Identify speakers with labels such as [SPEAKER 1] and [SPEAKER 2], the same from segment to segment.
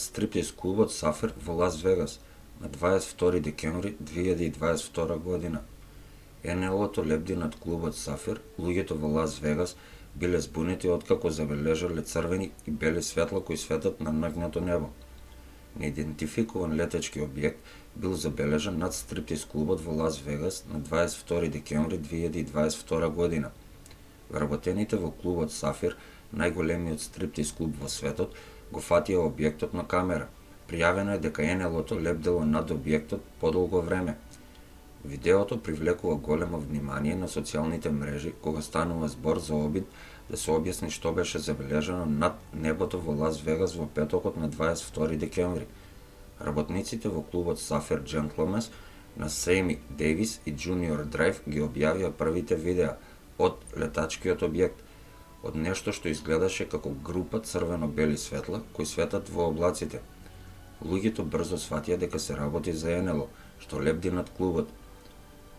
[SPEAKER 1] стриптиз клубот Сафир во Лас Вегас на 22 декември 2022 година. НЛО-то лебди над клубот Сафир, луѓето во Лас Вегас биле збунети откако забележале црвени и бели светла кои светат на нагнато небо. Неидентификуван летечки објект бил забележан над стриптиз клубот во Лас Вегас на 22 декември 2022 година. Вработените во клубот Сафир, најголемиот стриптиз клуб во светот, го фатија објектот на камера. Пријавено е дека НЛО-то лебдело над објектот подолго време. Видеото привлекува големо внимание на социјалните мрежи кога станува збор за обид да се објасни што беше забележано над небото во Лас Вегас во петокот на 22 декември. Работниците во клубот Сафир Джентлменс на Семи Дејвис и Джуниор Драйв ги објавија првите видеа од летачкиот објект, од нешто што изгледаше како група црвено-бели светла кои светат во облаците. Луѓето брзо сватија дека се работи за НЛО, што лебди над клубот.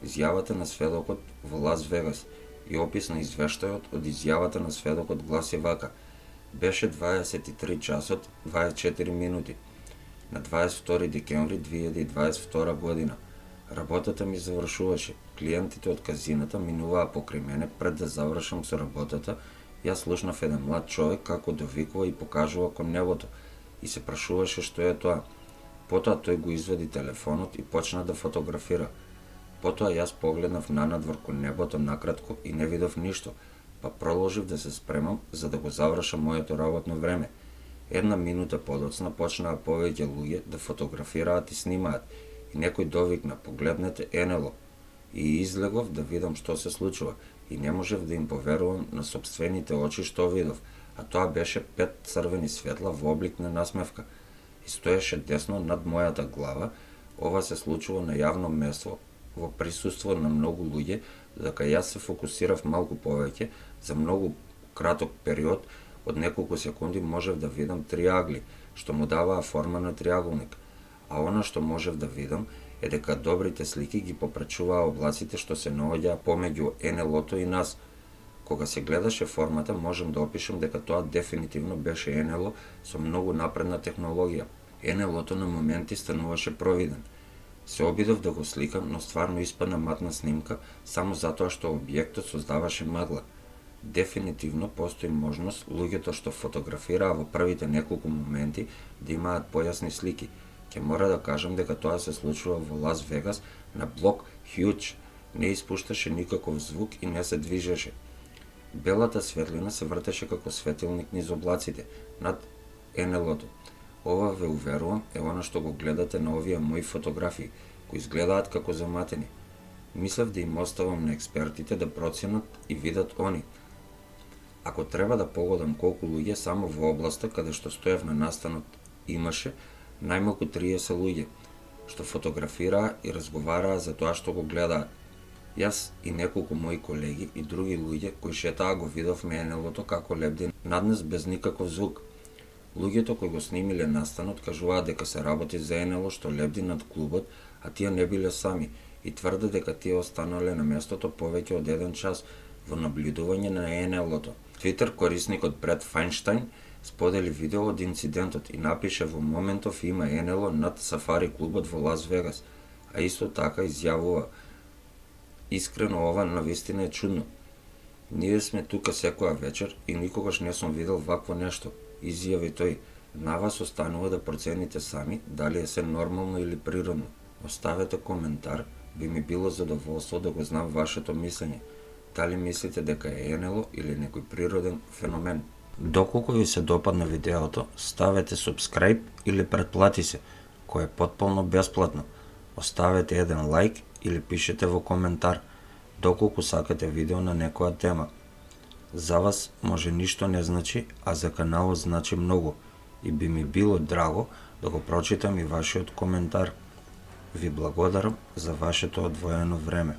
[SPEAKER 1] Изјавата на сведокот во Лас Вегас и опис на извештајот од изјавата на сведокот гласи вака: беше 23 часот 24 минути на 22 декември 2022 година. Работата ми завршуваше. Клиентите од казината минуваа покрај мене пред да завршам со работата. Јас слушнав еден млад човек како довикува и покажува кон небото и се прашуваше што е тоа. Потоа тој го извади телефонот и почна да фотографира. Потоа јас погледнав нанадвор кон небото накратко и не видов ништо, па продолжив да се спремам за да го завршам моето работно време. Една минута подоцна почнаа повеќе луѓе да фотографираат и снимаат и некој довикна: погледнете НЛО. И излегов да видам што се случува и не можев да им поверувам на сопствените очи што видов, а тоа беше 5 црвени светла во облик на насмевка и стоеше десно над мојата глава. Ова се случува на јавно место во присуство на многу луѓе, дека јас се фокусирав малку повеќе. За многу краток период од неколку секунди можев да видам три агли, што му даваа форма на триаголник, а она што можев да видам е дека добрите слики ги попречуваа облаците што се наоѓаа помеѓу НЛО-то и нас. Кога се гледаше формата, можем да опишем дека тоа дефинитивно беше НЛО со многу напредна технологија. НЛО-то на моменти стануваше провиден. Се обидов да го сликам, но стварно испадна матна снимка само затоа што објектот создаваше магла. Дефинитивно постои можност луѓето што фотографираа во првите неколку моменти да имаат појасни слики. Ќе мора да кажам дека тоа се случува во Лас Вегас на блок Хјуч. Не испушташе никаков звук и не се движеше. Белата светлина се вртеше како светилник низ облаците над НЛО-то. Ова, ве уверувам, е она што го гледате на овие мои фотографии, кои изгледаат како заматени. Мислев да им оставам на експертите да проценат и видат они. Ако треба да погодам колку луѓе само во областа каде што стоев на настанот имаше, најмалку 30 луѓе, што фотографираа и разговараа за тоа што го гледаат. Јас и неколку мои колеги и други луѓе кои шетаа го видовме НЛО-то како лебди над нас без никаков звук. Луѓето кои го снимиле настанот кажуваат дека се работи за НЛО што лебди над клубот, а тие не биле сами и тврдат дека тие останале на местото повеќе од 1 час во наблюдување на НЛО-то. Твитер корисникот Бред Фајнштајн сподели видео од инцидентот и напише: во моментов има НЛО над сафари клубот во Лас Вегас, а исто така изјавува: искрено ова навистина е чудно. Ние сме тука секоја вечер и никогаш не сум видел вакво нешто, изјави тој. На вас останува да процените сами дали е се нормално или природно. Оставете коментар, би ми било задоволство да го знам вашето мислење. Дали мислите дека е НЛО или некој природен феномен? Доколку ви се допадна видеото, ставете subscribe или претплати се, кој е потполно бесплатно. Оставете еден лайк или пишете во коментар доколку сакате видео на некоја тема. За вас може ништо не значи, а за каналот значи многу и би ми било драго да го прочитам и вашиот коментар. Ви благодарам за вашето одвоено време.